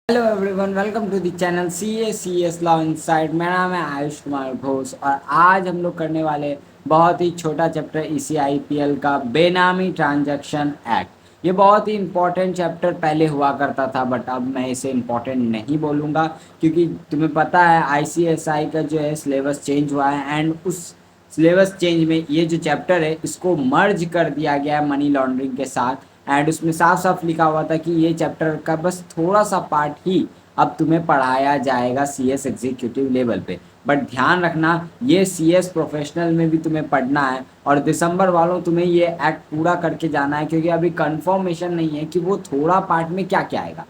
Hello everyone, welcome to the channel C S law inside. मेरा नाम है आयुष कुमार घोष और आज हम लोग करने वाले बहुत ही छोटा चैप्टर ECIPL का बेनामी ट्रांजैक्शन एक्ट। ये बहुत ही इंपॉर्टेंट चैप्टर पहले हुआ करता था, बट अब मैं इसे इंपॉर्टेंट नहीं बोलूँगा क्योंकि तुम्हें पता है ICSI का जो है सिलेबस चेंज हुआ है एंड उस सिलेबस चेंज में ये जो चैप्टर है इसको मर्ज कर दिया गया है मनी लॉन्ड्रिंग के साथ। एंड उसमें साफ साफ लिखा हुआ था कि ये चैप्टर का बस थोड़ा सा पार्ट ही अब तुम्हें पढ़ाया जाएगा CS एग्जीक्यूटिव लेवल पे। बट ध्यान रखना, ये CS प्रोफेशनल में भी तुम्हें पढ़ना है और दिसंबर वालों तुम्हें ये एक्ट पूरा करके जाना है क्योंकि अभी कंफर्मेशन नहीं है कि वो थोड़ा पार्ट में क्या क्या आएगा।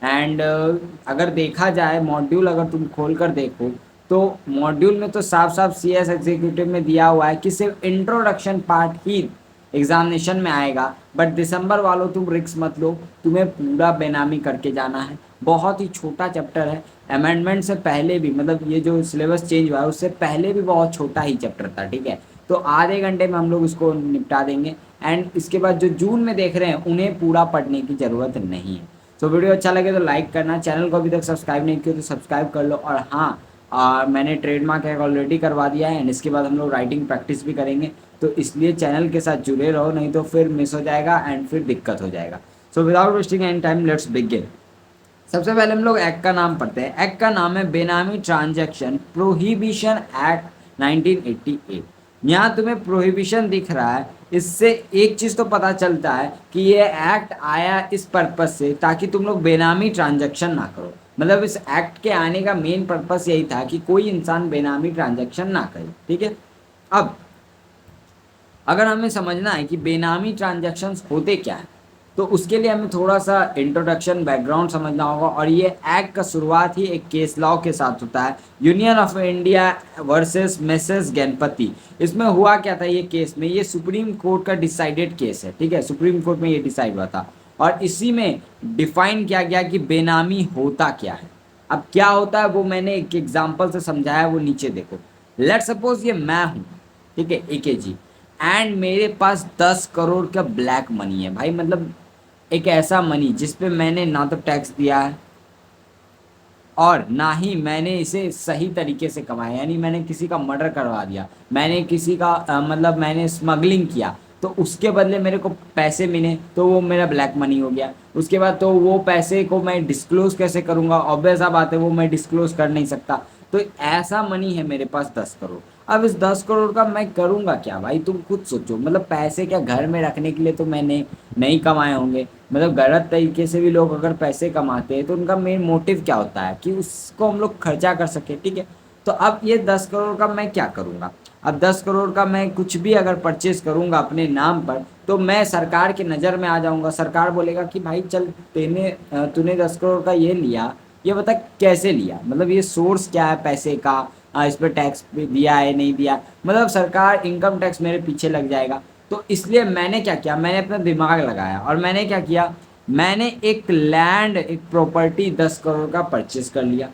एंड अगर देखा जाए मॉड्यूल, अगर तुम खोल कर देखो तो मॉड्यूल में तो साफ साफ CS एग्जीक्यूटिव में दिया हुआ है कि सिर्फ इंट्रोडक्शन पार्ट ही एग्जामिनेशन में आएगा। बट दिसंबर वालों तुम रिस्क मत लो, तुम्हें पूरा बेनामी करके जाना है। बहुत ही छोटा चैप्टर है, अमेंडमेंट से पहले भी, मतलब ये जो सिलेबस चेंज हुआ है उससे पहले भी बहुत छोटा ही चैप्टर था। ठीक है, तो आधे घंटे में हम लोग इसको निपटा देंगे। एंड इसके बाद जो जून में देख रहे हैं उन्हें पूरा पढ़ने की ज़रूरत नहीं है। तो वीडियो अच्छा लगे तो लाइक करना, चैनल को अभी तक सब्सक्राइब नहीं किया तो सब्सक्राइब कर लो। और हाँ, मैंने ट्रेडमार्क एक ऑलरेडी करवा दिया है एंड इसके बाद हम लोग राइटिंग प्रैक्टिस भी करेंगे, तो इसलिए चैनल के साथ जुड़े रहो, नहीं तो फिर मिस हो जाएगा एंड फिर दिक्कत हो जाएगा। So without wasting any time let's begin. सबसे पहले हम लोग एक्ट का नाम पढ़ते हैं। एक्ट का नाम है बेनामी ट्रांजैक्शन प्रोहिबिशन एक्ट 1988। यहाँ तुम्हें प्रोहिबिशन दिख रहा है, इससे एक चीज़ तो पता चलता है कि ये एक्ट आया इस पर्पज से ताकि तुम लोग बेनामी ट्रांजैक्शन ना करो। मतलब इस एक्ट के आने का मेन पर्पस यही था कि कोई इंसान बेनामी ट्रांजैक्शन ना करे। ठीक है, अब अगर हमें समझना है कि बेनामी ट्रांजैक्शंस होते क्या हैं तो उसके लिए हमें थोड़ा सा इंट्रोडक्शन बैकग्राउंड समझना होगा। और ये एक्ट का शुरुआत ही एक केस लॉ के साथ होता है, union of India versus Mrs Ganpati. इसमें हुआ क्या था, ये केस में ये सुप्रीम कोर्ट का डिसाइडेड केस है। ठीक है, सुप्रीम कोर्ट में ये डिसाइड हुआ था और इसी में डिफाइन किया गया कि बेनामी होता क्या है। अब क्या होता है वो मैंने एक एग्जाम्पल से समझाया, वो नीचे देखो। लेट सपोज ये मैं हूँ, ठीक है, AKG, एंड मेरे पास 10 करोड़ का ब्लैक मनी है भाई। मतलब एक ऐसा मनी जिस पे मैंने ना तो टैक्स दिया है और ना ही मैंने इसे सही तरीके से कमाया, यानी मैंने किसी का मर्डर करवा दिया, मैंने किसी का मतलब मैंने स्मगलिंग किया तो उसके बदले मेरे को पैसे मिले तो वो मेरा ब्लैक मनी हो गया। उसके बाद तो वो पैसे को मैं डिस्क्लोज कैसे करूँगा, ऑब्वियस सा बात है वो मैं डिस्क्लोज कर नहीं सकता। तो ऐसा मनी है मेरे पास 10 करोड़। अब इस 10 करोड़ का मैं करूँगा क्या भाई, तुम खुद सोचो। मतलब पैसे क्या घर में रखने के लिए तो मैंने नहीं कमाए होंगे। मतलब गलत तरीके से भी लोग अगर पैसे कमाते हैं तो उनका मेन मोटिव क्या होता है कि उसको हम लोग खर्चा कर सके। ठीक है, तो अब ये 10 करोड़ का मैं क्या करूँगा। अब 10 करोड़ का मैं कुछ भी अगर परचेज करूँगा अपने नाम पर तो मैं सरकार की नज़र में आ जाऊँगा। सरकार बोलेगा कि भाई चल तूने 10 करोड़ का ये लिया, ये बता कैसे लिया, मतलब ये सोर्स क्या है पैसे का, इस पर टैक्स दिया है नहीं दिया। मतलब सरकार इनकम टैक्स मेरे पीछे लग जाएगा। तो इसलिए मैंने क्या किया, मैंने अपना दिमाग लगाया और मैंने क्या किया, मैंने एक लैंड, एक प्रॉपर्टी 10 करोड़ का परचेज कर लिया।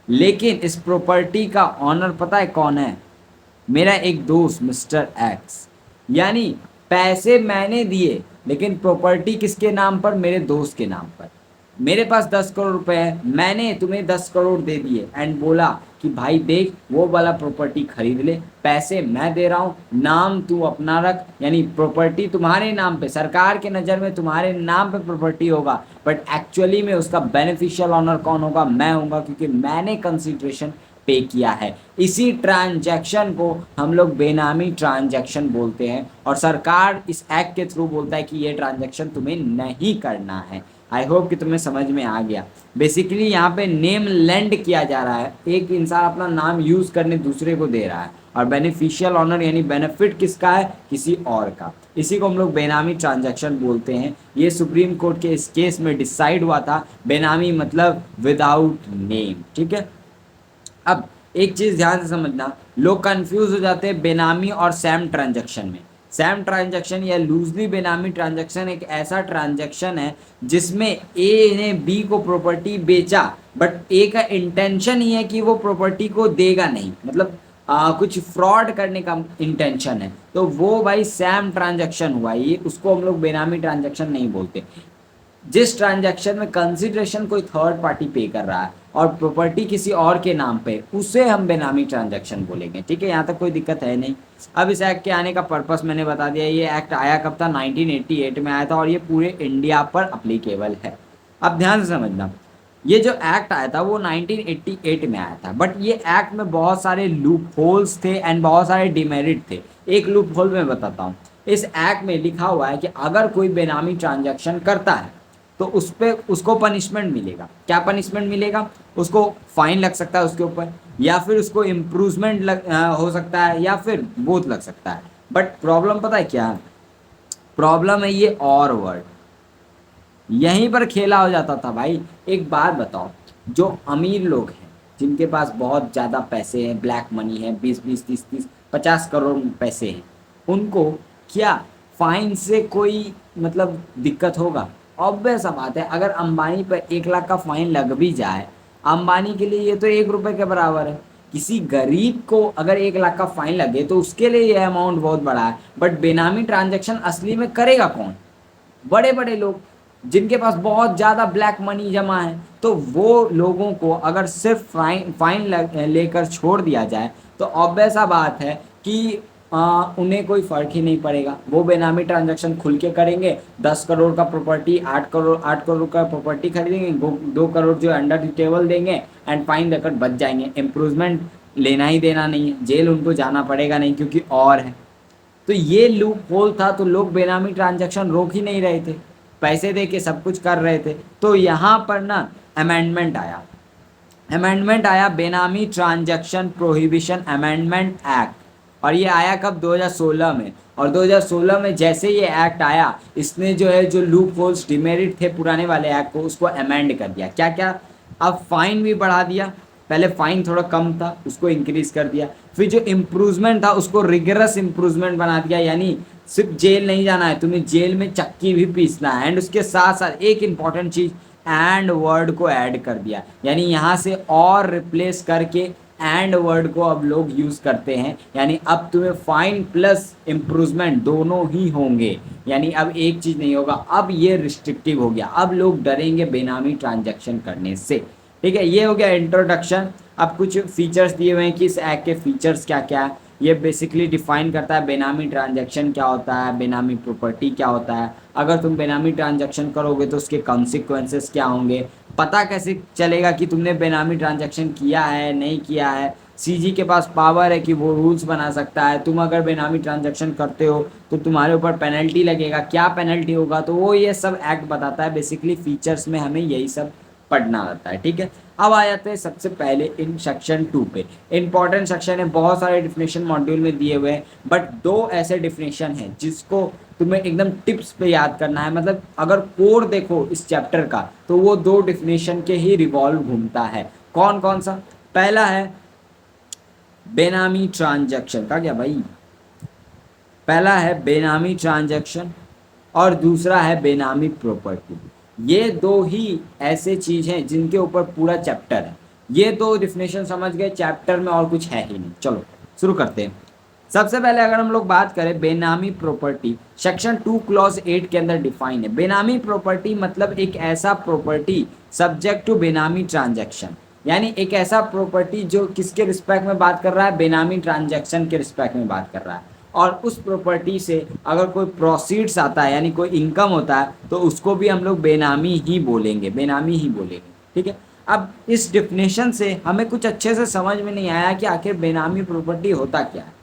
लेकिन इस प्रॉपर्टी का ऑनर पता है कौन है, मेरा एक दोस्त मिस्टर एक्स। यानी पैसे मैंने दिए लेकिन प्रॉपर्टी किसके नाम पर, मेरे दोस्त के नाम पर। मेरे पास 10 करोड़ रुपए है, मैंने तुम्हें 10 करोड़ दे दिए एंड बोला कि भाई देख वो वाला प्रॉपर्टी खरीद ले, पैसे मैं दे रहा हूँ, नाम तू अपना रख, यानी प्रॉपर्टी तुम्हारे नाम पे, सरकार के नज़र में तुम्हारे नाम पे प्रॉपर्टी होगा, बट एक्चुअली में उसका बेनिफिशियल ऑनर कौन होगा, मैं होऊंगा, क्योंकि मैंने कंसिडरेशन पे किया है। इसी ट्रांजैक्शन को हम लोग बेनामी ट्रांजैक्शन बोलते हैं और सरकार इस एक्ट के थ्रू बोलता है कि ये ट्रांजैक्शन तुम्हें नहीं करना है। आई होप कि तुम्हें समझ में आ गया। बेसिकली यहाँ पे नेम लेंड किया जा रहा है, एक इंसान अपना नाम यूज करने दूसरे को दे रहा है और बेनिफिशियल ऑनर यानी बेनिफिट किसका है, किसी और का। इसी को हम लोग बेनामी ट्रांजैक्शन बोलते हैं। ये सुप्रीम कोर्ट के इस केस में डिसाइड हुआ था, बेनामी मतलब विदाउट नेम। ठीक है, अब एक चीज़ ध्यान से समझना, लोग कंफ्यूज हो जाते हैं बेनामी और सैम ट्रांजैक्शन में। सैम ट्रांजैक्शन या लूजली बेनामी ट्रांजैक्शन एक ऐसा ट्रांजैक्शन है जिसमें ए ने बी को प्रॉपर्टी बेचा, बट ए का इंटेंशन ही है कि वो प्रॉपर्टी को देगा नहीं, मतलब कुछ फ्रॉड करने का इंटेंशन है, तो वो भाई सैम ट्रांजैक्शन हुआ। ये उसको हम लोग बेनामी ट्रांजैक्शन नहीं बोलते। जिस ट्रांजैक्शन में कंसिडरेशन कोई थर्ड पार्टी पे कर रहा है और प्रॉपर्टी किसी और के नाम पे, उसे हम बेनामी ट्रांजैक्शन बोलेंगे। ठीक है, यहाँ तक कोई दिक्कत है नहीं। अब इस एक्ट के आने का पर्पस मैंने बता दिया। ये एक्ट आया कब था? 1988 में आया था और ये पूरे इंडिया पर अप्लीकेबल है। अब ध्यान से समझना, ये जो एक्ट आया था वो 1988 में आया था, बट ये एक्ट में बहुत सारे लूप होल्स थे एंड बहुत सारे डिमेरिट थे। एक लूप होल मैं बताता हूँ। इस एक्ट में लिखा हुआ है कि अगर कोई बेनामी ट्रांजैक्शन करता है तो उस पे उसको पनिशमेंट मिलेगा। क्या पनिशमेंट मिलेगा? उसको फाइन लग सकता है उसके ऊपर, या फिर उसको इम्प्रूवमेंट हो सकता है, या फिर बोथ लग सकता है। बट प्रॉब्लम पता है क्या है? प्रॉब्लम है ये और वर्ड, यहीं पर खेला हो जाता था भाई। एक बात बताओ, जो अमीर लोग हैं जिनके पास बहुत ज़्यादा पैसे हैं, ब्लैक मनी है, 20-20, 30-30, 50 करोड़ पैसे हैं, उनको क्या फाइन से कोई मतलब दिक्कत होगा? ऑब्वियस सा बात है। अगर अंबानी पर 1 लाख का फाइन लग भी जाए, अंबानी के लिए ये तो 1 रुपए के बराबर है। किसी गरीब को अगर 1 लाख का फाइन लगे तो उसके लिए ये अमाउंट बहुत बड़ा है। बट बेनामी ट्रांजैक्शन असली में करेगा कौन? बड़े बड़े लोग, जिनके पास बहुत ज़्यादा ब्लैक मनी जमा है। तो वो लोगों को अगर सिर्फ फाइन लेकर छोड़ दिया जाए तो ऑब्वियस सा बात है कि उन्हें कोई फ़र्क ही नहीं पड़ेगा। वो बेनामी ट्रांजैक्शन खुल के करेंगे। 10 करोड़ का प्रॉपर्टी, 8 करोड़ का प्रॉपर्टी खरीदेंगे, 2 करोड़ जो अंडर द टेबल देंगे एंड फाइन देकर बच जाएंगे। इम्प्रूवमेंट लेना ही देना नहीं है, जेल उनको जाना पड़ेगा नहीं, क्योंकि और है। तो ये लूप होल था, तो लोग बेनामी ट्रांजैक्शन रोक ही नहीं रहे थे, पैसे दे के सब कुछ कर रहे थे। तो यहाँ पर ना अमेंडमेंट आया। अमेंडमेंट आया, बेनामी ट्रांजैक्शन प्रोहिबिशन अमेंडमेंट एक्ट। और ये आया कब? 2016 में। और 2016 में जैसे ये एक्ट आया, इसने जो है जो लूप होल्स डिमेरिट थे पुराने वाले एक्ट को, उसको अमेंड कर दिया। क्या क्या? अब फाइन भी बढ़ा दिया। पहले फाइन थोड़ा कम था, उसको इंक्रीज कर दिया। फिर जो इम्प्रूवमेंट था उसको रिगरस इम्प्रूवमेंट बना दिया, यानी सिर्फ जेल नहीं जाना है, तुम्हें जेल में चक्की भी पीसना है। एंड उसके साथ साथ एक इंपॉर्टेंट चीज, एंड वर्ड को ऐड कर दिया, यानी यहाँ से और रिप्लेस करके एंड वर्ड को अब लोग यूज करते हैं। यानी अब तुम्हें फाइन प्लस इम्प्रूवमेंट दोनों ही होंगे, यानी अब एक चीज नहीं होगा। अब ये रिस्ट्रिक्टिव हो गया, अब लोग डरेंगे बेनामी ट्रांजैक्शन करने से। ठीक है, ये हो गया इंट्रोडक्शन। अब कुछ फीचर्स दिए हुए हैं कि इस एक्ट के फीचर्स क्या क्या है। ये बेसिकली डिफाइन करता है बेनामी ट्रांजैक्शन क्या होता है, बेनामी प्रॉपर्टी क्या होता है, अगर तुम बेनामी ट्रांजैक्शन करोगे तो उसके कॉन्सिक्वेंसेस क्या होंगे, पता कैसे चलेगा कि तुमने बेनामी ट्रांजैक्शन किया है नहीं किया है। सीजी के पास पावर है कि वो रूल्स बना सकता है। तुम अगर बेनामी ट्रांजैक्शन करते हो तो तुम्हारे ऊपर पेनल्टी लगेगा, क्या पेनल्टी होगा, तो वो ये सब एक्ट बताता है। बेसिकली फीचर्स में हमें यही सब पढ़ना रहता है। ठीक है, अब आ जाते हैं सबसे पहले इन सेक्शन 2 पे। इंपॉर्टेंट सेक्शन है, बहुत सारे डिफिनेशन मॉड्यूल में दिए हुए हैं, बट 2 ऐसे डिफिनेशन हैं जिसको तुम्हें एकदम टिप्स पे याद करना है। मतलब अगर कोर देखो इस चैप्टर का तो वो 2 डिफिनेशन के ही रिवॉल्व घूमता है। कौन कौन सा? पहला है बेनामी ट्रांजैक्शन का, क्या भाई? पहला है बेनामी ट्रांजैक्शन और दूसरा है बेनामी प्रॉपर्टी। ये 2 ही ऐसे चीज हैं जिनके ऊपर पूरा चैप्टर है। ये 2 डिफिनेशन समझ गए, चैप्टर में और कुछ है ही नहीं। चलो शुरू करते हैं। सबसे पहले अगर हम लोग बात करें बेनामी प्रॉपर्टी, सेक्शन 2 क्लॉज 8 के अंदर डिफाइन है। बेनामी प्रॉपर्टी मतलब एक ऐसा प्रॉपर्टी सब्जेक्ट टू बेनामी ट्रांजैक्शन, यानी एक ऐसा प्रॉपर्टी जो किसके रिस्पेक्ट में बात कर रहा है? बेनामी ट्रांजैक्शन के रिस्पेक्ट में बात कर रहा है। और उस प्रॉपर्टी से अगर कोई प्रोसीड्स आता है, यानी कोई इनकम होता है, तो उसको भी हम लोग बेनामी ही बोलेंगे, बेनामी ही बोलेंगे। ठीक है, अब इस डिफिनेशन से हमें कुछ अच्छे से समझ में नहीं आया कि आखिर बेनामी प्रॉपर्टी होता क्या है।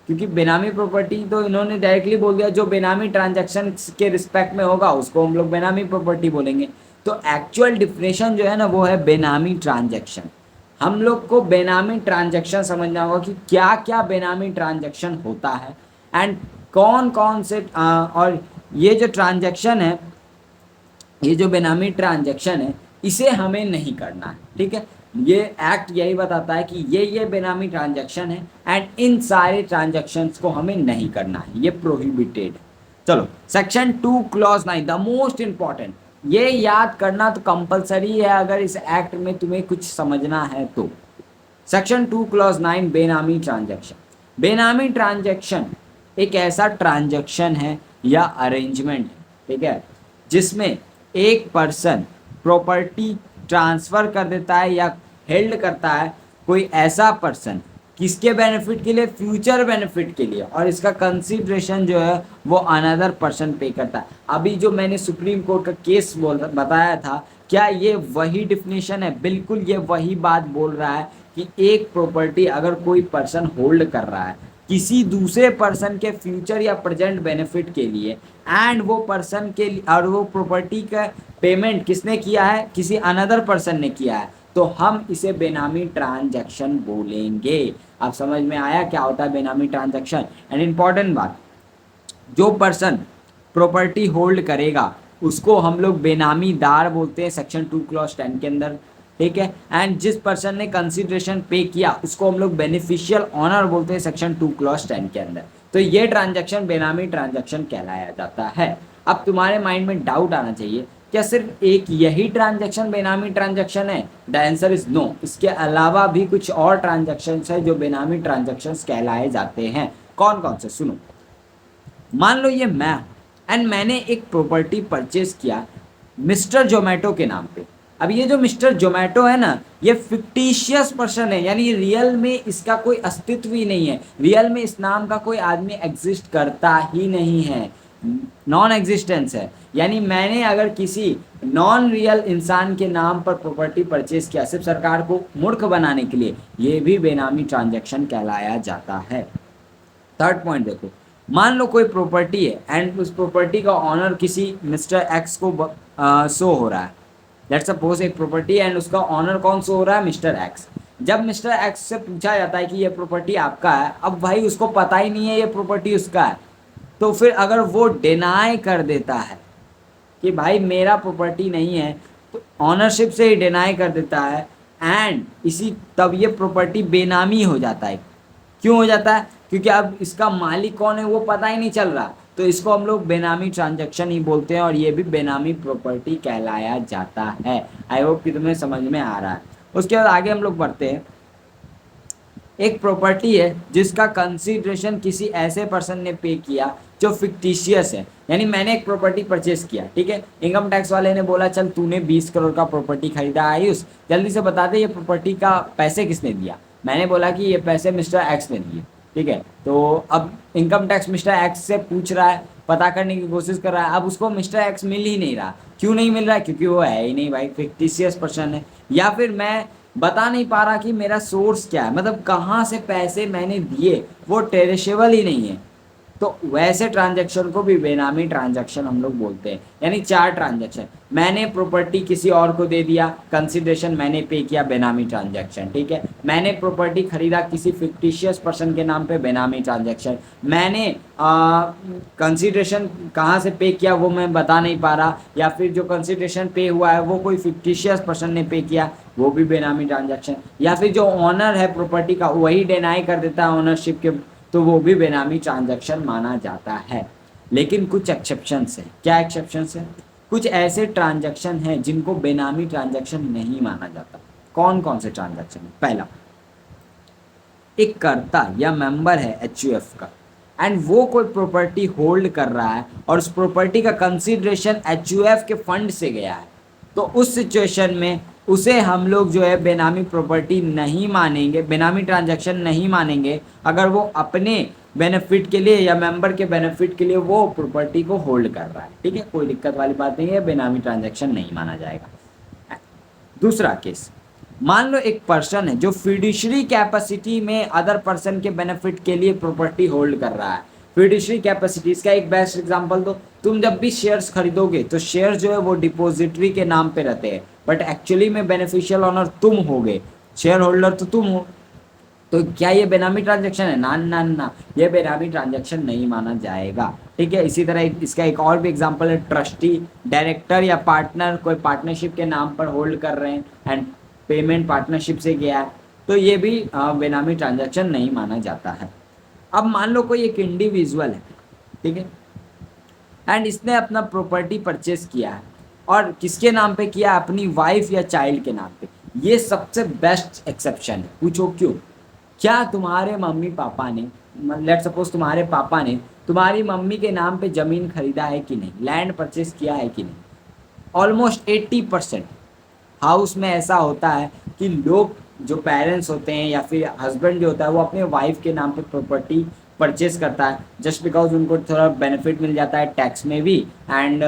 क्योंकि बेनामी प्रॉपर्टी तो इन्होंने डायरेक्टली बोल दिया, जो बेनामी ट्रांजैक्शन के रिस्पेक्ट में होगा उसको हम लोग बेनामी प्रॉपर्टी बोलेंगे। तो एक्चुअल डिफिनेशन जो है ना वो है बेनामी ट्रांजैक्शन। हम लोग को बेनामी ट्रांजैक्शन समझना होगा कि क्या क्या बेनामी ट्रांजैक्शन होता है एंड कौन कौन से और ये जो ट्रांजैक्शन है, ये जो बेनामी ट्रांजैक्शन है, इसे हमें नहीं करना है। ठीक है, ये एक्ट यही बताता है कि ये बेनामी ट्रांजैक्शन है एंड इन सारे ट्रांजैक्शंस को हमें नहीं करना है, ये प्रोहिबिटेड है। चलो section 2 clause 9 the most important, ये याद करना तो कंपलसरी है अगर इस एक्ट में तुम्हें कुछ समझना है तो। सेक्शन 2 क्लॉज 9 बेनामी ट्रांजैक्शन। बेनामी ट्रांजैक्शन एक ऐसा ट्रांजैक्शन है या अरेंजमेंट है, ठीक है, जिसमें एक पर्सन प्रॉपर्टी ट्रांसफर कर देता है या हेल्ड करता है कोई ऐसा पर्सन, किसके बेनिफिट के लिए? फ्यूचर बेनिफिट के लिए, और इसका कंसिडरेशन जो है वो अनदर पर्सन पे करता है। अभी जो मैंने सुप्रीम कोर्ट का केस बताया था, क्या ये वही डिफिनेशन है? बिल्कुल ये वही बात बोल रहा है कि एक प्रॉपर्टी अगर कोई पर्सन होल्ड कर रहा है किसी दूसरे पर्सन के फ्यूचर या प्रेजेंट बेनिफिट के लिए, एंड वो पर्सन के लिए, और वो प्रॉपर्टी का पेमेंट किसने किया है? किसी अनदर पर्सन ने किया है, तो हम इसे बेनामी ट्रांजैक्शन बोलेंगे। अब समझ में आया क्या होता है बेनामी ट्रांजैक्शन? एंड इंपॉर्टेंट बात, जो पर्सन प्रॉपर्टी होल्ड करेगा उसको हम लोग बेनामीदार बोलते हैं सेक्शन 2 क्लॉज 10 के अंदर, ठीक है। एंड जिस पर्सन ने कंसिडरेशन पे किया उसको हम लोग बेनिफिशियल ऑनर बोलते हैं सेक्शन 2 क्लॉज 10 के अंदर। तो ये ट्रांजैक्शन बेनामी ट्रांजैक्शन कहलाया जाता है। अब तुम्हारे माइंड में डाउट आना चाहिए, क्या सिर्फ एक यही ट्रांजैक्शन बेनामी ट्रांजैक्शन है? The answer is no. इसके अलावा भी कुछ और ट्रांजैक्शंस है जो बेनामी ट्रांजैक्शंस कहलाए जाते हैं। कौन कौन से? सुनो, मान लो ये मैं एंड मैंने एक प्रॉपर्टी परचेज किया मिस्टर जोमेटो के नाम पे। अब ये जो मिस्टर जोमेटो है ना, ये फिक्टिशियस पर्सन है, यानी रियल में इसका कोई अस्तित्व ही नहीं है, रियल में इस नाम का कोई आदमी एग्जिस्ट करता ही नहीं है, नॉन एग्जिस्टेंस है। यानी मैंने अगर किसी नॉन रियल इंसान के नाम पर प्रॉपर्टी परचेज किया सिर्फ सरकार को मूर्ख बनाने के लिए, ये भी बेनामी ट्रांजैक्शन कहलाया जाता है। थर्ड पॉइंट देखो, मान लो कोई प्रॉपर्टी है एंड उस प्रॉपर्टी का ऑनर किसी मिस्टर एक्स को शो हो रहा है। लेट्स सपोज एक प्रॉपर्टी एंड उसका ऑनर कौन शो हो रहा है? Mister x. जब मिस्टर एक्स से पूछा जाता है कि ये प्रॉपर्टी आपका है, अब भाई उसको पता ही नहीं है ये प्रॉपर्टी उसका है, तो फिर अगर वो डिनाई कर देता है कि भाई मेरा प्रॉपर्टी नहीं है, तो ऑनरशिप से ही डिनाई कर देता है एंड इसी तब ये प्रॉपर्टी बेनामी हो जाता है। क्यों हो जाता है? क्योंकि अब इसका मालिक कौन है वो पता ही नहीं चल रहा, तो इसको हम लोग बेनामी ट्रांजैक्शन ही बोलते हैं और ये भी बेनामी प्रॉपर्टी कहलाया जाता है। आई होप कि तुम्हें समझ में आ रहा है। उसके बाद आगे हम लोग बढ़ते हैं। एक प्रॉपर्टी है जिसका कंसीडरेशन किसी ऐसे पर्सन ने पे किया जो फिक्टिशियस है, यानी मैंने एक प्रॉपर्टी परचेज किया, ठीक है। इनकम टैक्स वाले ने बोला चल तूने 20 करोड़ का प्रॉपर्टी खरीदा, आयुष जल्दी से बता दे ये प्रॉपर्टी का पैसे किसने दिया। मैंने बोला कि ये पैसे मिस्टर एक्स ने दिए, ठीक है। तो अब इनकम टैक्स मिस्टर एक्स से पूछ रहा है, पता करने की कोशिश कर रहा है। अब उसको मिस्टर एक्स मिल ही नहीं रहा। क्यों नहीं मिल रहा है? क्योंकि वो है ही नहीं भाई, फिक्टिशियस पर्सन है। या फिर मैं बता नहीं पा रहा कि मेरा सोर्स क्या है, मतलब कहाँ से पैसे मैंने दिए, वो ट्रेसेबल ही नहीं है, तो वैसे ट्रांजैक्शन को भी बेनामी ट्रांजैक्शन हम लोग बोलते हैं। यानी 4 ट्रांजैक्शन, मैंने प्रॉपर्टी किसी और को दे दिया, कंसिडरेशन मैंने पे किया, बेनामी ट्रांजैक्शन, ठीक है। मैंने प्रॉपर्टी खरीदा किसी फिक्टिशियस पर्सन के नाम पे, बेनामी ट्रांजैक्शन। मैंने कंसिडरेशन कहाँ से पे किया वो मैं बता नहीं पा रहा, या फिर जो कंसिडरेशन पे हुआ है वो कोई फिक्टिशियस पर्सन ने पे किया, वो भी बेनामी ट्रांजैक्शन। या फिर जो ऑनर है प्रॉपर्टी का वही डिनाई कर देता है ऑनरशिप के, तो वो भी बेनामी ट्रांजैक्शन माना जाता है। लेकिन कुछ एक्सेप्शंस हैं। क्या एक्सेप्शंस हैं? कुछ ऐसे ट्रांजैक्शन हैं जिनको बेनामी ट्रांजैक्शन नहीं माना जाता। कौन कौन से ट्रांजैक्शन? पहला, एक कर्ता या मेंबर है एचयूएफ का एंड वो कोई प्रॉपर्टी होल्ड कर रहा है और उस प्रॉपर्टी का कंसीडरेशन एचयूएफ के फंड से गया है, तो उस सिचुएशन में उसे हम लोग जो है बेनामी प्रॉपर्टी नहीं मानेंगे, बेनामी ट्रांजैक्शन नहीं मानेंगे अगर वो अपने बेनिफिट के लिए या मेंबर के बेनिफिट के लिए वो प्रॉपर्टी को होल्ड कर रहा है, ठीक है। कोई दिक्कत वाली बात नहीं है, बेनामी ट्रांजैक्शन नहीं माना जाएगा। दूसरा केस, मान लो एक पर्सन है जो फिड्यूशरी कैपेसिटी में अदर पर्सन के बेनिफिट के लिए प्रॉपर्टी होल्ड कर रहा है। फिड्यूशरी कैपेसिटी, इसका एक बेस्ट एग्जांपल दो, तुम जब भी शेयर्स खरीदोगे तो शेयर जो है वो डिपॉजिटरी के नाम पे रहते हैं, बट एक्चुअली में बेनिफिशियल ऑनर तुम होगे, शेयर होल्डर तो तुम हो, तो क्या ये बेनामी ट्रांजैक्शन है? ना ना ना, ये बेनामी ट्रांजैक्शन नहीं माना जाएगा, ठीक है। इसी तरह इसका एक और भी एग्जांपल है, ट्रस्टी, डायरेक्टर या पार्टनर कोई पार्टनरशिप के नाम पर होल्ड कर रहे हैं एंड पेमेंट पार्टनरशिप से गया है, तो ये भी बेनामी ट्रांजैक्शन नहीं माना जाता है। अब मान लो कोई एक इंडिविजुअल है, ठीक है, एंड इसने अपना प्रॉपर्टी परचेज किया है और किसके नाम पे किया? अपनी वाइफ या चाइल्ड के नाम पे। ये सबसे बेस्ट एक्सेप्शन है। पूछो क्यों? क्या तुम्हारे मम्मी पापा ने, लेट सपोज तुम्हारे पापा ने तुम्हारी मम्मी के नाम पे ज़मीन खरीदा है कि नहीं, लैंड परचेज किया है कि नहीं, ऑलमोस्ट 80% हाउस में ऐसा होता है कि लोग जो पेरेंट्स होते हैं या फिर हस्बैंड जो होता है वो अपने वाइफ के नाम पे प्रॉपर्टी परचेज करता है जस्ट बिकॉज उनको थोड़ा बेनिफिट मिल जाता है टैक्स में भी एंड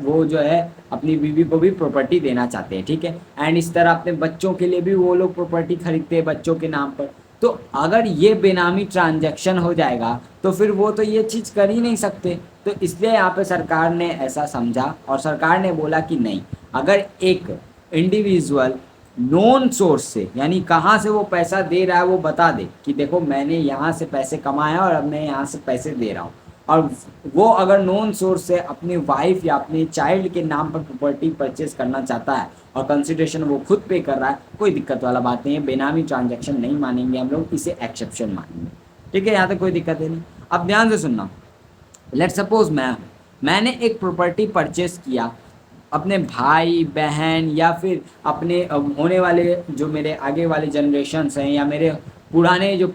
वो जो है अपनी बीवी को भी प्रॉपर्टी देना चाहते हैं, ठीक है। एंड इस तरह अपने बच्चों के लिए भी वो लोग प्रॉपर्टी खरीदते हैं बच्चों के नाम पर। तो अगर ये बेनामी ट्रांजैक्शन हो जाएगा तो फिर वो तो ये चीज़ कर ही नहीं सकते। तो इसलिए यहाँ पे सरकार ने ऐसा समझा और सरकार ने बोला कि नहीं, अगर एक इंडिविजुअल नोन सोर्स से यानी कहाँ से वो पैसा दे रहा है वो बता दे कि देखो मैंने यहाँ से पैसे कमाए और अब मैं यहाँ से पैसे दे रहा हूँ, और वो अगर नोन सोर्स से अपनी वाइफ या अपने चाइल्ड के नाम पर प्रॉपर्टी परचेज करना चाहता है और कंसिडरेशन वो खुद पे कर रहा है, कोई दिक्कत वाला बात नहीं है। बेनामी ट्रांजैक्शन नहीं मानेंगे हम लोग, इसे एक्सेप्शन मानेंगे, ठीक है। यहाँ तक कोई दिक्कत है नहीं। अब ध्यान से सुनना, लेट सपोज मैंने एक प्रॉपर्टी परचेज किया अपने भाई बहन या फिर अपने होने वाले जो मेरे आगे वाले जनरेशन्स हैं या मेरे पुराने जो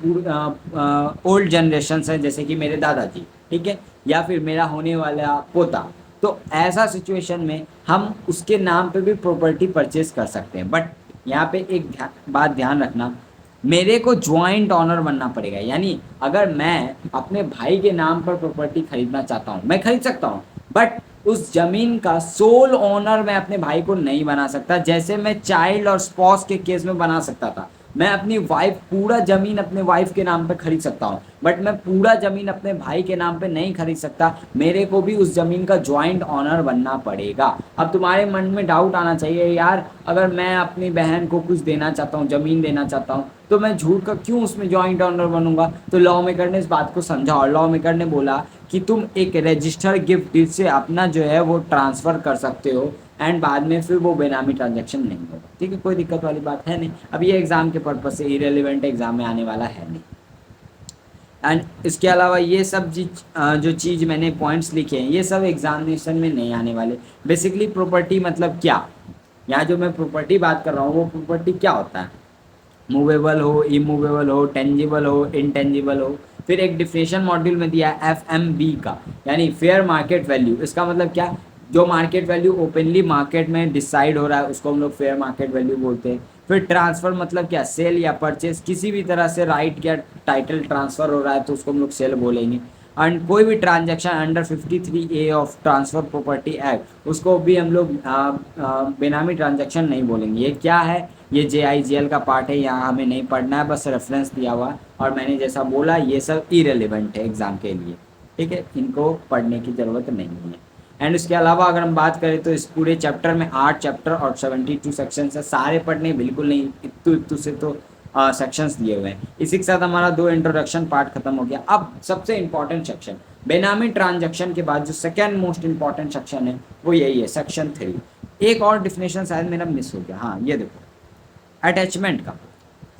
ओल्ड जनरेशन्स हैं जैसे कि मेरे दादाजी, ठीक है, या फिर मेरा होने वाला पोता। तो ऐसा सिचुएशन में हम उसके नाम पे भी प्रॉपर्टी परचेज कर सकते हैं। बट यहाँ पे एक बात ध्यान रखना, मेरे को ज्वाइंट ऑनर बनना पड़ेगा। यानी अगर मैं अपने भाई के नाम पर प्रॉपर्टी खरीदना चाहता हूँ, मैं खरीद सकता हूँ, बट उस जमीन का सोल ओनर मैं अपने भाई को नहीं बना सकता, जैसे मैं चाइल्ड और स्पॉस के केस में बना सकता था। मैं अपनी वाइफ पूरा ज़मीन अपने वाइफ के नाम पे खरीद सकता हूँ, बट मैं पूरा ज़मीन अपने भाई के नाम पे नहीं खरीद सकता, मेरे को भी उस ज़मीन का ज्वाइंट ऑनर बनना पड़ेगा। अब तुम्हारे मन में डाउट आना चाहिए, यार अगर मैं अपनी बहन को कुछ देना चाहता हूँ, ज़मीन देना चाहता हूँ, तो मैं झूठ का क्यों उसमें ज्वाइंट ऑनर बनूंगा। तो लॉ मेकर ने इस बात को समझा और लॉ मेकर ने बोला कि तुम एक रजिस्टर्ड गिफ्ट डीड से अपना जो है वो ट्रांसफ़र कर सकते हो एंड बाद में फिर वो बेनामी ट्रांजैक्शन नहीं होगा, ठीक है। कोई दिक्कत वाली बात है नहीं। अब ये एग्ज़ाम के पर्पज़ से इरेलीवेंट एग्ज़ाम में आने वाला है नहीं। एंड इसके अलावा ये सब जो चीज़ मैंने पॉइंट्स लिखे हैं ये सब एग्जामिनेशन में नहीं आने वाले। बेसिकली प्रॉपर्टी मतलब क्या, यहाँ जो मैं प्रॉपर्टी बात कर रहा हूँ वो प्रॉपर्टी क्या होता है, मूवेबल हो, इमूवेबल हो, टेंजिबल हो, इनटेंजिबल हो। फिर एक डिफिनेशन मॉड्यूल में दिया है FMV का, यानी फेयर मार्केट वैल्यू। इसका मतलब क्या, जो मार्केट वैल्यू ओपनली मार्केट में डिसाइड हो रहा है उसको हम लोग फेयर मार्केट वैल्यू बोलते हैं। फिर ट्रांसफ़र मतलब क्या, सेल या परचेज, किसी भी तरह से राइट या टाइटल ट्रांसफ़र हो रहा है तो उसको हम लोग सेल बोलेंगे। एंड कोई भी transaction under 53A of transfer property act उसको भी हम लोग बेनामी ट्रांजैक्शन नहीं बोलेंगे। ये क्या है, ये JIGL का पार्ट है, यहाँ हमें नहीं पढ़ना है, बस रेफरेंस दिया हुआ। और मैंने जैसा बोला ये सब इरेलीवेंट है एग्ज़ाम के लिए, ठीक है, इनको पढ़ने की ज़रूरत नहीं है। एंड इसके अलावा अगर हम बात करें तो इस पूरे चैप्टर में 8 चैप्टर और 72 सेक्शन है, सारे पढ़ने बिल्कुल नहीं, इतू से तो सेक्शंस दिए हुए हैं। इसी के साथ हमारा 2 इंट्रोडक्शन पार्ट खत्म हो गया। अब सबसे इंपॉर्टेंट सेक्शन बेनामी ट्रांजैक्शन के बाद जो सेकेंड मोस्ट इंपॉर्टेंट सेक्शन है वो यही है, सेक्शन 3। एक और डिफिनेशन शायद मेरा मिस हो गया, हाँ ये देखो, अटैचमेंट का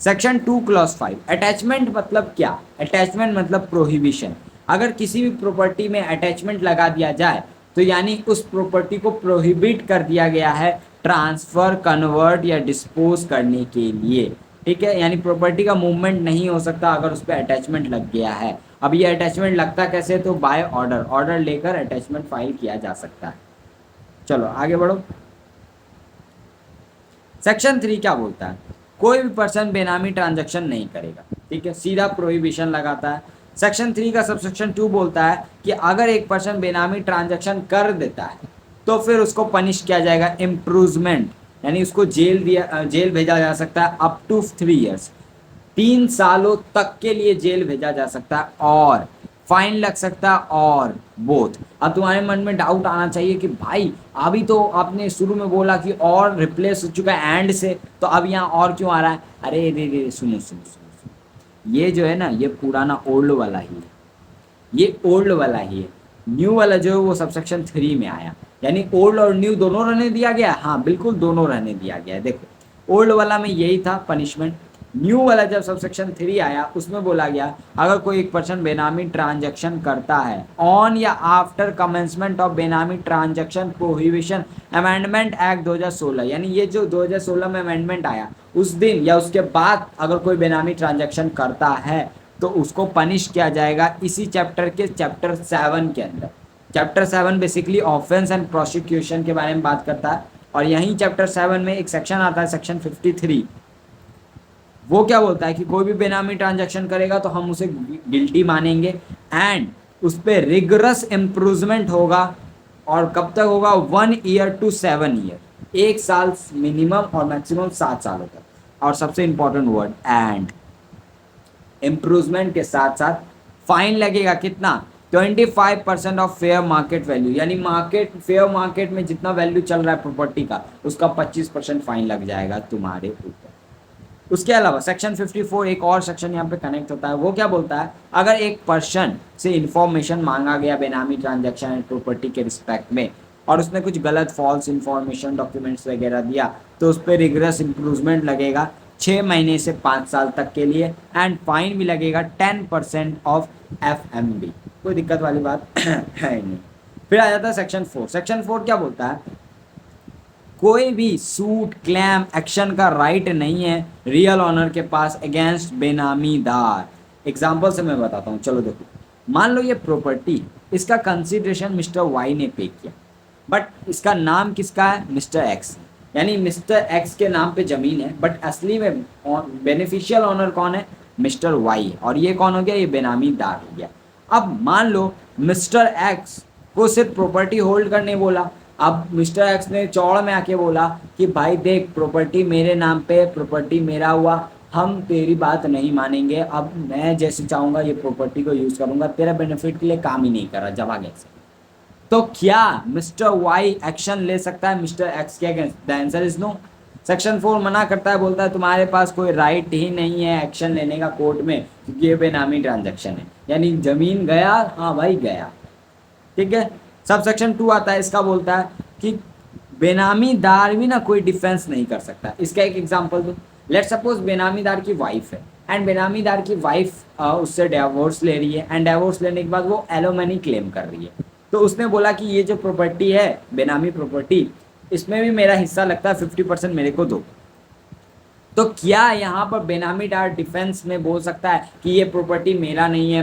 सेक्शन 2 क्लॉज 5। अटैचमेंट मतलब क्या, अटैचमेंट मतलब प्रोहिबिशन। अगर किसी भी प्रॉपर्टी में अटैचमेंट लगा दिया जाए तो यानी उस प्रॉपर्टी को प्रोहिबिट कर दिया गया है ट्रांसफ़र, कन्वर्ट या डिस्पोज करने के लिए, ठीक है। यानी प्रॉपर्टी का मूवमेंट नहीं हो सकता अगर उस पर अटैचमेंट लग गया है। अब ये अटैचमेंट लगता कैसे, तो बाय ऑर्डर लेकर अटैचमेंट फाइल किया जा सकता है। चलो आगे बढ़ो। सेक्शन 3 क्या बोलता है, कोई भी पर्सन बेनामी ट्रांजैक्शन नहीं करेगा, ठीक है, सीधा प्रोहिबिशन लगाता है। सेक्शन 3 का सबसेक्शन 2 बोलता है कि अगर एक पर्सन बेनामी ट्रांजैक्शन कर देता है तो फिर उसको पनिश किया जाएगा, इम्प्रूजमेंट, यानी उसको जेल भेजा जा सकता है अप टू 3 ईयर्स, 3 सालों तक के लिए जेल भेजा जा सकता है, और फाइन लग सकता है, और बोथ। अब तुम्हारे मन में डाउट आना चाहिए कि भाई अभी तो आपने शुरू में बोला कि और रिप्लेस हो चुका है एंड से, तो अब यहाँ और क्यों आ रहा है। अरे रे सुनो, ये जो है ना ये पुराना ओल्ड वाला ही है, ये ओल्ड वाला ही है। न्यू वाला जो है वो सबसेक्शन 3 में आया, यानी ओल्ड और न्यू दोनों रहने दिया गया, हाँ बिल्कुल दोनों रहने दिया गया है। देखो ओल्ड वाला में यही था पनिशमेंट, न्यू वाला जब सबसेक्शन 3 आया उसमें बोला गया अगर कोई एक पर्सन बेनामी ट्रांजैक्शन करता है ऑन या आफ्टर कमेंसमेंट ऑफ बेनामी ट्रांजैक्शन प्रोहिबिशन अमेंडमेंट एक्ट 2016, यानी ये जो 2016 में अमेंडमेंट आया उस दिन या उसके बाद अगर कोई बेनामी ट्रांजैक्शन करता है तो उसको पनिश किया जाएगा इसी चैप्टर के चैप्टर 7 के अंदर, chapter 7 basically offence and prosecution के बारे में बात करता है, और यहीं चैप्टर 7 में एक सेक्शन आता है, सेक्शन 53। वो क्या बोलता है कि कोई भी बेनामी ट्रांजैक्शन करेगा तो हम उसे गिल्टी मानेंगे, एंड उस पर रिगरस इम्प्रूवमेंट होगा। और कब तक होगा? 1 ईयर टू 7 ईयर, 1 साल मिनिमम और मैक्सिमम 7 सालों तक। और सबसे इंपॉर्टेंट वर्ड एंड, इम्प्रूवमेंट के साथ साथ फाइन लगेगा। कितना? 25% ऑफ फेयर मार्केट वैल्यू, यानी फेयर मार्केट में जितना वैल्यू चल रहा है प्रॉपर्टी का, उसका 25% फाइन लग जाएगा तुम्हारे ऊपर। उसके अलावा सेक्शन 54 एक और सेक्शन यहाँ पे कनेक्ट होता है। वो क्या बोलता है? अगर एक पर्सन से इंफॉर्मेशन मांगा गया बेनामी ट्रांजैक्शन एंड प्रॉपर्टी के रिस्पेक्ट में, और उसने कुछ गलत फॉल्स इंफॉर्मेशन डॉक्यूमेंट्स वगैरह दिया, तो उस पर रिगरस इम्प्रूवमेंट लगेगा 6 महीने से 5 साल तक के लिए, एंड फाइन भी लगेगा 10% ऑफ FMB। कोई दिक्कत वाली बात है नहीं। फिर आ जाता है सेक्शन 4। सेक्शन 4 क्या बोलता है? कोई भी सूट क्लेम एक्शन का राइट नहीं है रियल ऑनर के पास अगेंस्ट बेनामीदार। एग्जाम्पल से मैं बताता हूँ, चलो देखो। मान लो ये प्रॉपर्टी, इसका कंसिडरेशन मिस्टर वाई ने पे किया, बट इसका नाम किसका है? Mister x. यानी मिस्टर एक्स के नाम पे जमीन है, बट असली में बेनिफिशियल ऑनर कौन है? Mister Y. और ये कौन हो गया? ये बेनामीदार हो गया। अब मान लो मिस्टर एक्स को सिर्फ प्रॉपर्टी होल्ड करने बोला। अब मिस्टर एक्स ने चौड़ में आके बोला कि भाई देख, प्रॉपर्टी मेरे नाम पे, प्रॉपर्टी मेरा हुआ, हम तेरी बात नहीं मानेंगे, अब मैं जैसे चाहूँगा ये प्रॉपर्टी को यूज़ करूँगा, तेरा बेनिफिट के लिए काम ही नहीं कर रहा, जब आगे से। तो क्या मिस्टर वाई एक्शन ले सकता है मिस्टर एक्स के against? The answer is no. Section 4 मना करता है, बोलता है तुम्हारे पास कोई राइट ही नहीं है एक्शन लेने का कोर्ट में, क्योंकि ये बेनामी ट्रांजैक्शन है। यानी जमीन गया, हाँ भाई गया, ठीक है। सब सेक्शन 2 आता है, इसका बोलता है कि बेनामीदार भी ना कोई डिफेंस नहीं कर सकता। इसका एक एग्जांपल दो। लेट सपोज बेनामीदार की वाइफ है, एंड बेनामीदार की वाइफ उससे डिवोर्स ले रही है, एंड डिवोर्स लेने के बाद वो एलोमनी क्लेम कर रही है। तो उसने बोला कि ये जो प्रॉपर्टी है बेनामी प्रॉपर्टी, इसमें भी मेरा हिस्सा लगता है, 50% मेरे को दो। तो क्या यहाँ पर बेनामीदार डिफेंस में बोल सकता है कि ये प्रॉपर्टी मेरा नहीं है,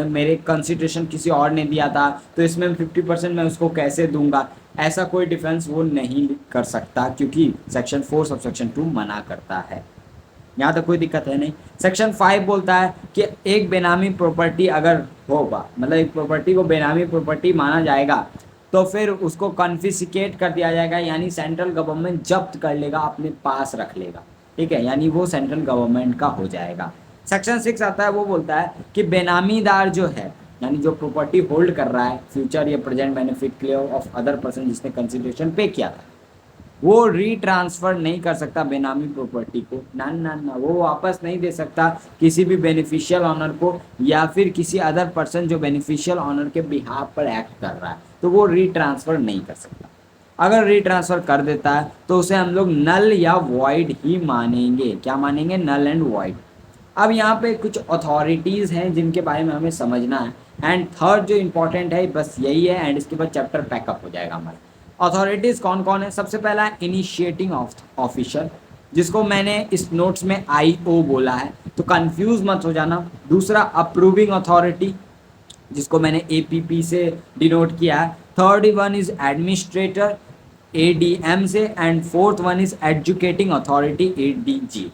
मेरे कंसिडरेशन किसी और ने दिया था, तो इसमें 50% मैं उसको कैसे दूंगा? ऐसा कोई डिफेंस वो नहीं कर सकता, क्योंकि सेक्शन 4 सब सेक्शन 2 मना करता है। यहाँ तक कोई दिक्कत है नहीं। सेक्शन 5 बोलता है कि एक बेनामी प्रॉपर्टी अगर होगा, मतलब एक प्रॉपर्टी को बेनामी प्रॉपर्टी माना जाएगा, तो फिर उसको कॉन्फिस्केट कर दिया जाएगा, यानी सेंट्रल गवर्नमेंट जब्त कर लेगा, अपने पास रख लेगा, ठीक है, यानी वो सेंट्रल गवर्नमेंट का हो जाएगा। सेक्शन 6 आता है, वो बोलता है कि बेनामीदार जो है, यानी जो प्रॉपर्टी होल्ड कर रहा है फ्यूचर या प्रेजेंट बेनिफिट के लिए ऑफ अदर पर्सन जिसने कंसिडरेशन पे किया था, वो रीट्रांसफर नहीं कर सकता बेनामी प्रॉपर्टी को। ना ना ना, वो वापस नहीं दे सकता किसी भी बेनिफिशियल ऑनर को, या फिर किसी अदर पर्सन जो बेनिफिशियल ऑनर के बिहाफ पर एक्ट कर रहा है, तो वो रीट्रांसफर नहीं कर सकता। अगर रीट्रांसफर कर देता है तो उसे हम लोग नल या वॉइड ही मानेंगे। क्या मानेंगे? Null and void. अब यहाँ पे कुछ अथॉरिटीज़ हैं जिनके बारे में हमें समझना है, एंड थर्ड जो इम्पोर्टेंट है बस यही है, एंड इसके बाद चैप्टर पैकअप हो जाएगा हमारा। अथॉरिटीज़ कौन कौन है? सबसे पहला है इनिशिएटिंग ऑफिसर, जिसको मैंने इस नोट्स में IO बोला है, तो कंफ्यूज मत हो जाना। दूसरा अप्रूविंग अथॉरिटी, जिसको मैंने APP से डिनोट किया है। Third one is administrator, ADM से, and fourth one is educating authority, ADG।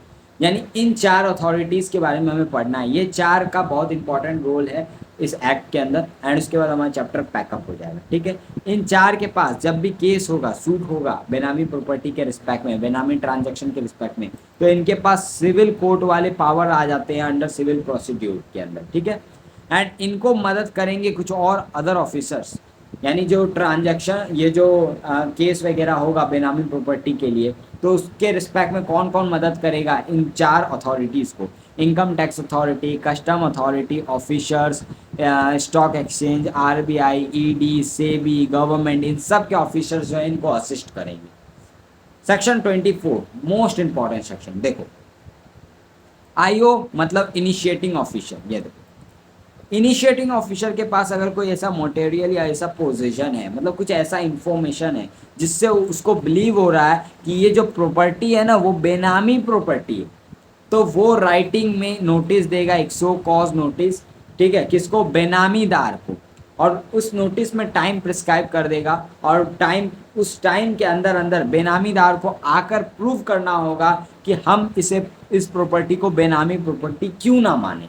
यानी इन 4 अथॉरिटीज़ के बारे में हमें पढ़ना है। ये 4 का बहुत इंपॉर्टेंट रोल है इस एक्ट के अंदर, एंड उसके बाद हमारा चैप्टर पैकअप हो जाएगा, ठीक है। इन 4 के पास जब भी केस होगा, सूट होगा बेनामी प्रॉपर्टी के रिस्पेक्ट में, बेनामी ट्रांजैक्शन के रिस्पेक्ट में, तो इनके पास सिविल कोर्ट वाले पावर आ जाते हैं अंडर सिविल प्रोसीड्यूर के अंदर, ठीक है। एंड इनको मदद करेंगे कुछ और अदर ऑफिसर्स, यानी जो ट्रांजैक्शन, ये जो केस वगैरह होगा बेनामी प्रॉपर्टी के लिए, तो उसके रिस्पेक्ट में कौन कौन मदद करेगा? इन 4 अथॉरिटीज़ को। Income tax authority, custom authority officers, stock exchange, RBI, ED, SEBI, government, इन सब के ऑफिसर्स जो है इनको असिस्ट करेंगे। Section 24 most important section. देखो, IO मतलब इनिशिएटिंग ऑफिसर। ये देखो, इनिशिएटिंग ऑफिसर के पास अगर कोई ऐसा मटेरियल या ऐसा पोजीशन है, मतलब कुछ ऐसा इंफॉर्मेशन है जिससे उसको बिलीव हो रहा है कि ये जो प्रॉपर्टी है ना वो बेनामी प्रॉपर्टी है, तो वो राइटिंग में नोटिस देगा, एक सो कॉज नोटिस, ठीक है, किसको? बेनामीदार को। और उस नोटिस में टाइम प्रिस्क्राइब कर देगा और उस टाइम के अंदर अंदर बेनामीदार को आकर प्रूव करना होगा कि हम इस प्रॉपर्टी को बेनामी प्रॉपर्टी क्यों ना माने।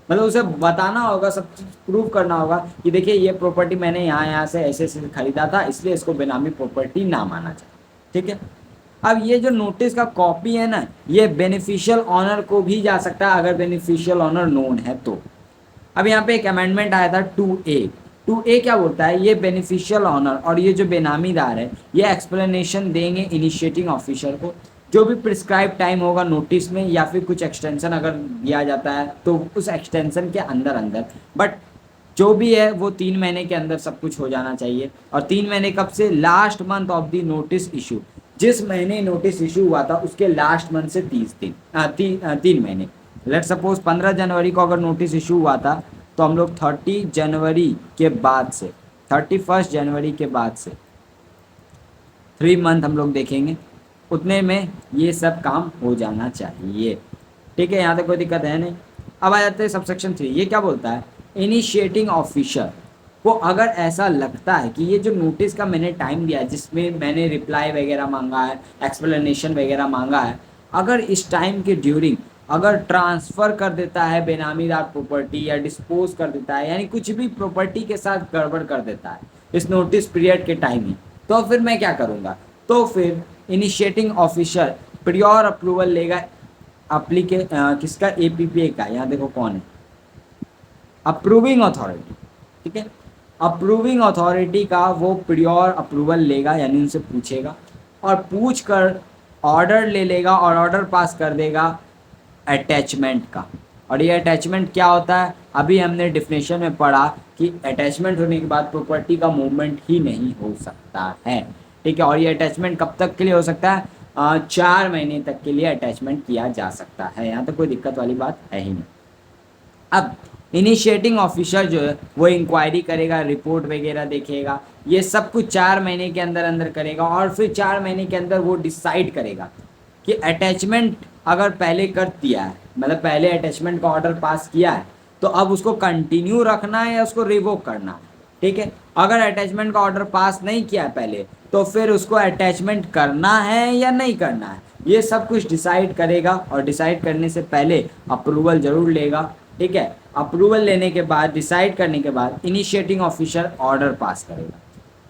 मतलब उसे बताना होगा, सब चीज प्रूव करना होगा कि देखिए ये प्रॉपर्टी मैंने यहाँ से ऐसे ऐसे खरीदा था, इसलिए इसको बेनामी प्रॉपर्टी ना माना जाए। ठीक है। अब ये जो नोटिस का कॉपी है ना, ये बेनिफिशियल ऑनर को भी जा सकता है अगर बेनिफिशियल ऑनर नोन है तो। अब यहाँ पे एक अमेंडमेंट आया था 2A। 2A क्या बोलता है, ये बेनिफिशियल ऑनर और ये जो बेनामीदार है ये एक्सप्लेनेशन देंगे इनिशिएटिंग ऑफिसर को। जो भी प्रिस्क्राइब टाइम होगा नोटिस में या फिर कुछ एक्सटेंशन अगर दिया जाता है तो उस एक्सटेंशन के अंदर अंदर, बट जो भी है वो 3 महीने के अंदर सब कुछ हो जाना चाहिए। और 3 महीने कब से, last month of the notice issue. जिस महीने नोटिस इशू हुआ था उसके लास्ट मंथ से 30 दिन, 3 महीने। लेट सपोज 15 जनवरी को अगर नोटिस इशू हुआ था तो हम लोग 30 जनवरी के बाद से 31 जनवरी के बाद से 3 मंथ हम लोग देखेंगे, उतने में ये सब काम हो जाना चाहिए। ठीक है, यहाँ तक कोई दिक्कत है नहीं। अब आ जाते हैं सबसेक्शन 3। ये क्या बोलता है, इनिशिएटिंग ऑफिसर को अगर ऐसा लगता है कि ये जो नोटिस का मैंने टाइम दिया है जिसमें मैंने रिप्लाई वगैरह मांगा है, एक्सप्लेनेशन वगैरह मांगा है, अगर इस टाइम के ड्यूरिंग अगर ट्रांसफ़र कर देता है बेनामीदार प्रॉपर्टी या डिस्पोज कर देता है, यानी कुछ भी प्रॉपर्टी के साथ गड़बड़ कर देता है इस नोटिस पीरियड के टाइम ही, तो फिर मैं क्या करूँगा, तो फिर इनिशिएटिंग ऑफिसर प्रियोर अप्रूवल लेगा किसका, APPA का। यहाँ देखो कौन है, अप्रूविंग अथॉरिटी। ठीक है, अप्रूविंग अथॉरिटी का वो प्रियोर अप्रूवल लेगा, यानी उनसे पूछेगा और पूछ कर ऑर्डर ले लेगा और ऑर्डर पास कर देगा अटैचमेंट का। और ये अटैचमेंट क्या होता है, अभी हमने डिफिनेशन में पढ़ा कि अटैचमेंट होने के बाद प्रॉपर्टी का मूवमेंट ही नहीं हो सकता है। ठीक है, और ये अटैचमेंट कब तक के लिए हो सकता है, 4 महीने तक के लिए अटैचमेंट किया जा सकता है। यहाँ तक कोई दिक्कत वाली बात है ही नहीं। अब इनिशिएटिंग ऑफिसर जो है वो इंक्वायरी करेगा, रिपोर्ट वगैरह देखेगा, ये सब कुछ 4 महीने के अंदर अंदर करेगा और फिर 4 महीने के अंदर वो डिसाइड करेगा कि अटैचमेंट अगर पहले कर दिया है, मतलब पहले अटैचमेंट का ऑर्डर पास किया है, तो अब उसको कंटिन्यू रखना है या उसको रिवोक करना है। ठीक है, अगर अटैचमेंट का ऑर्डर पास नहीं किया है पहले, तो फिर उसको अटैचमेंट करना है या नहीं करना है, ये सब कुछ डिसाइड करेगा। और डिसाइड करने से पहले अप्रूवल जरूर लेगा। ठीक है, अप्रूवल लेने के बाद, डिसाइड करने के बाद इनिशिएटिंग ऑफिसर ऑर्डर पास करेगा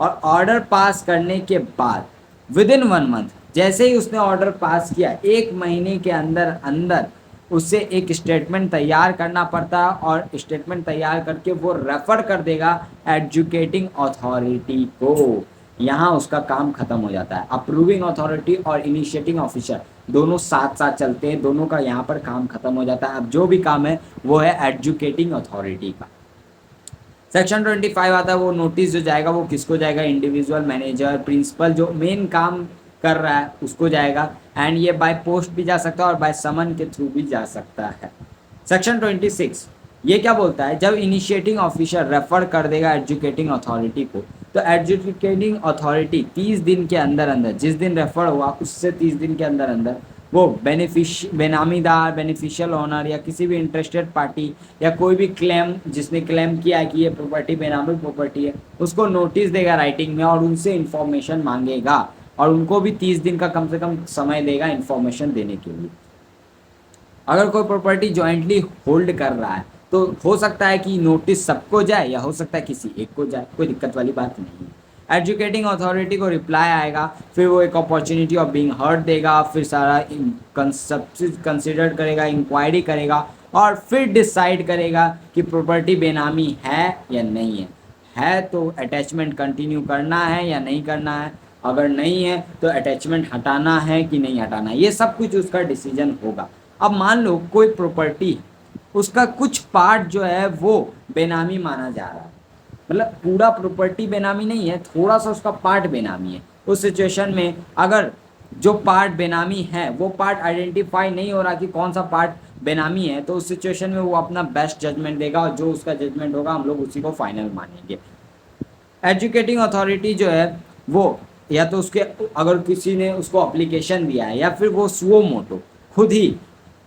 और ऑर्डर पास करने के बाद विदिन 1 मंथ, जैसे ही उसने ऑर्डर पास किया 1 महीने के अंदर अंदर उससे एक स्टेटमेंट तैयार करना पड़ता है और स्टेटमेंट तैयार करके वो रेफर कर देगा एजुकेटिंग अथॉरिटी को। यहाँ उसका काम खत्म हो जाता है। अप्रूविंग अथॉरिटी और इनिशिएटिंग ऑफिसर दोनों साथ साथ चलते हैं, दोनों का यहाँ पर काम खत्म हो जाता है। अब जो भी काम है वो है एजुकेटिंग अथॉरिटी का। सेक्शन 25 आता है, वो नोटिस जो जाएगा वो किसको जाएगा, इंडिविजुअल, मैनेजर, प्रिंसिपल, जो मेन काम कर रहा है उसको जाएगा। एंड ये बाय पोस्ट भी जा सकता है और बाय समन के थ्रू भी जा सकता है। सेक्शन 26 ये क्या बोलता है, जब इनिशिएटिंग ऑफिसर रेफर कर देगा एजुकेटिंग अथॉरिटी को, तो एजुकेटिंग अथॉरिटी 30 दिन के अंदर अंदर, जिस दिन रेफर हुआ उससे 30 दिन के अंदर अंदर वो बेनामीदार, बेनिफिशियल ओनर या किसी भी इंटरेस्टेड पार्टी या कोई भी क्लेम जिसने क्लेम किया है कि ये प्रॉपर्टी बेनामी प्रॉपर्टी है, उसको नोटिस देगा राइटिंग में और उनसे इंफॉर्मेशन मांगेगा और उनको भी 30 दिन का कम से कम समय देगा इंफॉर्मेशन देने के लिए। अगर कोई प्रॉपर्टी जॉइंटली होल्ड कर रहा है तो हो सकता है कि नोटिस सबको जाए या हो सकता है किसी एक को जाए, कोई दिक्कत वाली बात नहीं है। एजुकेटिंग अथॉरिटी को रिप्लाई आएगा, फिर वो एक अपॉर्चुनिटी ऑफ बीइंग हर्ड देगा, फिर सारा कंसिडर करेगा, इंक्वायरी करेगा और फिर डिसाइड करेगा कि प्रॉपर्टी बेनामी है या नहीं है तो अटैचमेंट कंटिन्यू करना है या नहीं करना है, अगर नहीं है तो अटैचमेंट हटाना है कि नहीं हटाना है, ये सब कुछ उसका डिसीजन होगा। अब मान लो कोई प्रॉपर्टी, उसका कुछ पार्ट जो है वो बेनामी माना जा रहा है, मतलब पूरा प्रॉपर्टी बेनामी नहीं है, थोड़ा सा उसका पार्ट बेनामी है। उस सिचुएशन में अगर जो पार्ट बेनामी है वो पार्ट आइडेंटिफाई नहीं हो रहा कि कौन सा पार्ट बेनामी है, तो उस सिचुएशन में वो अपना बेस्ट जजमेंट देगा और जो उसका जजमेंट होगा हम लोग उसी को फाइनल मानेंगे। एजुकेटिंग अथॉरिटी जो है वो या तो उसके, अगर किसी ने उसको एप्लीकेशन दिया है या फिर वो सुओ मोटो खुद ही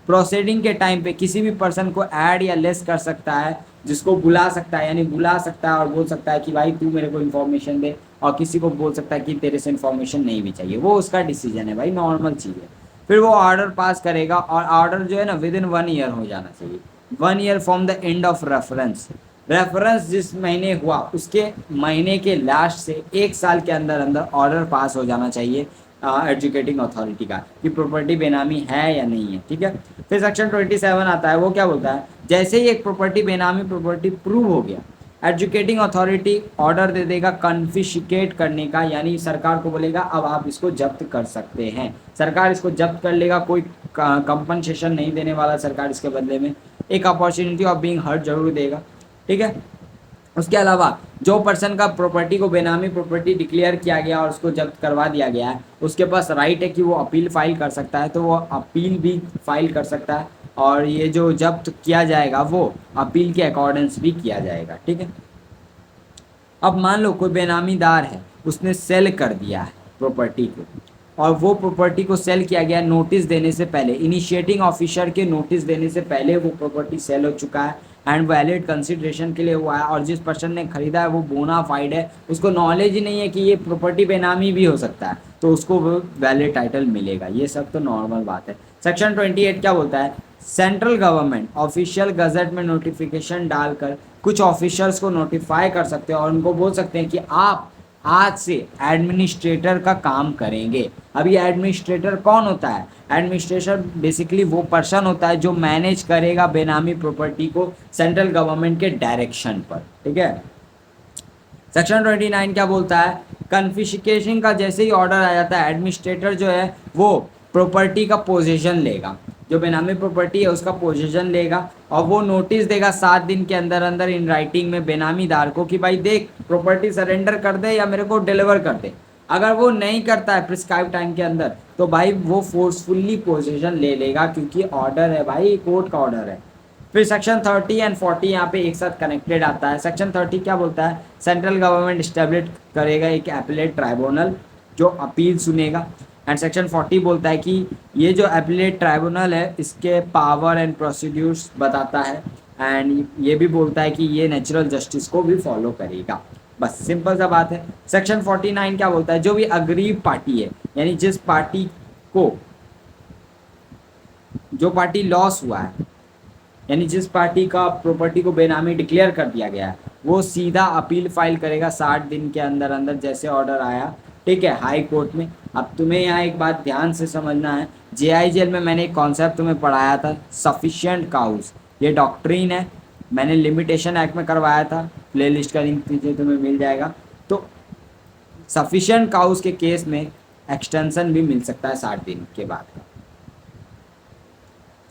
प्रोसीडिंग के टाइम पे किसी भी पर्सन को ऐड या लेस कर सकता है जिसको बुला सकता है, यानी बुला सकता है और बोल सकता है कि भाई तू मेरे को इन्फॉर्मेशन दे, और किसी को बोल सकता है कि तेरे से इन्फॉर्मेशन नहीं भी चाहिए, वो उसका डिसीजन है भाई, नॉर्मल चीज़ है। फिर वो ऑर्डर पास करेगा, और ऑर्डर जो है ना विद इन 1 ईयर हो जाना चाहिए, 1 year from the end of reference. Reference जिस महीने हुआ उसके महीने के लास्ट से 1 साल के अंदर अंदर ऑर्डर पास हो जाना चाहिए एजुकेटिंग अथॉरिटी का कि प्रॉपर्टी बेनामी है या नहीं है, ठीक है। फिर सेक्शन 27 आता है, वो क्या बोलता है, जैसे ही एक प्रॉपर्टी बेनामी प्रॉपर्टी प्रूव हो गया, एजुकेटिंग अथॉरिटी ऑर्डर दे देगा कन्फिशिकेट करने का, यानी सरकार को बोलेगा अब आप इसको जब्त कर सकते हैं। सरकार इसको जब्त कर लेगा, कोई कंपनसेशन नहीं देने वाला सरकार इसके बदले में, एक अपॉर्चुनिटी ऑफ बीइंग हर्ट जरूर देगा, ठीक है। उसके अलावा जो पर्सन का प्रॉपर्टी को बेनामी प्रॉपर्टी डिक्लेयर किया गया और उसको जब्त करवा दिया गया है, उसके पास राइट है कि वो अपील फाइल कर सकता है, तो वो अपील भी फाइल कर सकता है, और ये जो जब्त किया जाएगा वो अपील के अकॉर्डेंस भी किया जाएगा, ठीक है। अब मान लो कोई बेनामीदार है, उसने सेल कर दिया है प्रॉपर्टी को, और वो प्रॉपर्टी को सेल किया गया नोटिस देने से पहले, इनिशिएटिंग ऑफिसर के नोटिस देने से पहले वो प्रॉपर्टी सेल हो चुका है एंड वैलिड कंसिडरेशन के लिए हुआ है, और जिस पर्सन ने खरीदा है वो बोना फाइड है, उसको नॉलेज ही नहीं है कि ये प्रॉपर्टी बेनामी भी हो सकता है, तो उसको वो वैलिड टाइटल मिलेगा। ये सब तो नॉर्मल बात है। सेक्शन 28 क्या बोलता है, सेंट्रल गवर्नमेंट ऑफिशियल गजट में नोटिफिकेशन डालकर कुछ ऑफिसर्स को नोटिफाई कर सकते हैं और उनको बोल सकते हैं कि आप आज से एडमिनिस्ट्रेटर का काम करेंगे। अभी एडमिनिस्ट्रेटर कौन होता है, एडमिनिस्ट्रेटर बेसिकली वो पर्सन होता है जो मैनेज करेगा बेनामी प्रॉपर्टी को सेंट्रल गवर्नमेंट के डायरेक्शन पर, ठीक है। सेक्शन 29 क्या बोलता है, कन्फिस्केशन का जैसे ही ऑर्डर आ जाता है, एडमिनिस्ट्रेटर जो है वो प्रॉपर्टी का पोजीशन लेगा, जो बेनामी प्रॉपर्टी है उसका पोजीशन लेगा, और वो नोटिस देगा 7 दिन के अंदर अंदर इन राइटिंग में बेनामीदार को कि भाई देख प्रॉपर्टी सरेंडर कर दे या मेरे को डिलीवर कर दे। अगर वो नहीं करता है प्रिस्क्राइब टाइम के अंदर, तो भाई वो फोर्सफुली पोजीशन ले लेगा, क्योंकि ऑर्डर है भाई, कोर्ट का ऑर्डर है। फिर सेक्शन 30 एंड 40 यहाँ पे एक साथ कनेक्टेड आता है। सेक्शन 30 क्या बोलता है, सेंट्रल गवर्नमेंट स्टैब्लिश करेगा एक एपीलेट ट्राइब्यूनल जो अपील सुनेगा, एंड सेक्शन 40 बोलता है कि ये जो एपीलेट ट्राइब्यूनल है इसके पावर एंड प्रोसीड्यूर्स बताता है, एंड ये भी बोलता है कि ये नेचुरल जस्टिस को भी फॉलो करेगा। बस सिंपल सा बात है। सेक्शन 49 क्या बोलता है, जो भी अग्रीव पार्टी है, यानी जिस पार्टी को, जो पार्टी लॉस हुआ है, यानी जिस पार्टी का प्रॉपर्टी को बेनामी डिक्लेयर कर दिया गया है, वो सीधा अपील फाइल करेगा 60 दिन के अंदर अंदर जैसे ऑर्डर आया, ठीक है, हाई कोर्ट में। अब तुम्हें यहाँ एक बात ध्यान से समझना है, जेआईजेल में मैंने एक कॉन्सेप्ट तुम्हें पढ़ाया था, सफिशिएंट काउज, ये डॉक्ट्रिन है, मैंने लिमिटेशन एक्ट में करवाया था, प्लेलिस्ट का लिंक नीचे तुम्हें मिल जाएगा। तो सफिशिएंट काउज के केस में एक्सटेंशन भी मिल सकता है 60 दिन के बाद का।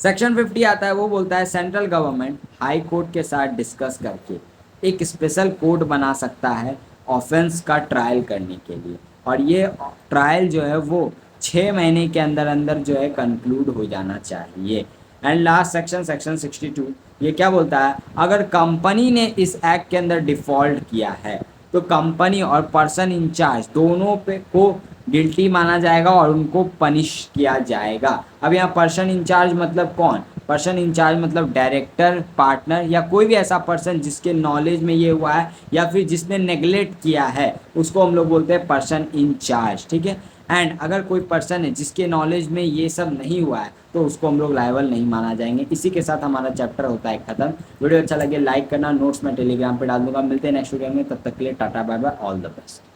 सेक्शन 50 आता है, वो बोलता है सेंट्रल गवर्नमेंट हाई कोर्ट के साथ डिस्कस करके एक स्पेशल कोर्ट बना सकता है ऑफेंस का ट्रायल करने के लिए, और ये ट्रायल जो है वो 6 महीने के अंदर अंदर जो है कंक्लूड हो जाना चाहिए। एंड लास्ट सेक्शन, सेक्शन 62, ये क्या बोलता है, अगर कंपनी ने इस एक्ट के अंदर डिफॉल्ट किया है तो कंपनी और पर्सन इंचार्ज दोनों पे को गिल्टी माना जाएगा और उनको पनिश किया जाएगा। अब यहाँ पर्सन इंचार्ज मतलब कौन, पर्सन इंचार्ज मतलब डायरेक्टर, पार्टनर, या कोई भी ऐसा पर्सन जिसके नॉलेज में ये हुआ है या फिर जिसने नेगलेक्ट किया है, उसको हम लोग बोलते हैं पर्सन इंचार्ज, ठीक है। एंड अगर कोई पर्सन है जिसके नॉलेज में ये सब नहीं हुआ है, तो उसको हम लोग लायबल नहीं माना जाएंगे। इसी के साथ हमारा चैप्टर होता है खत्म। वीडियो अच्छा लगे लाइक करना, नोट्स मैं टेलीग्राम पे डाल दूंगा। मिलते हैं नेक्स्ट वीडियो में, तब तक के लिए tata bye bye, all the best.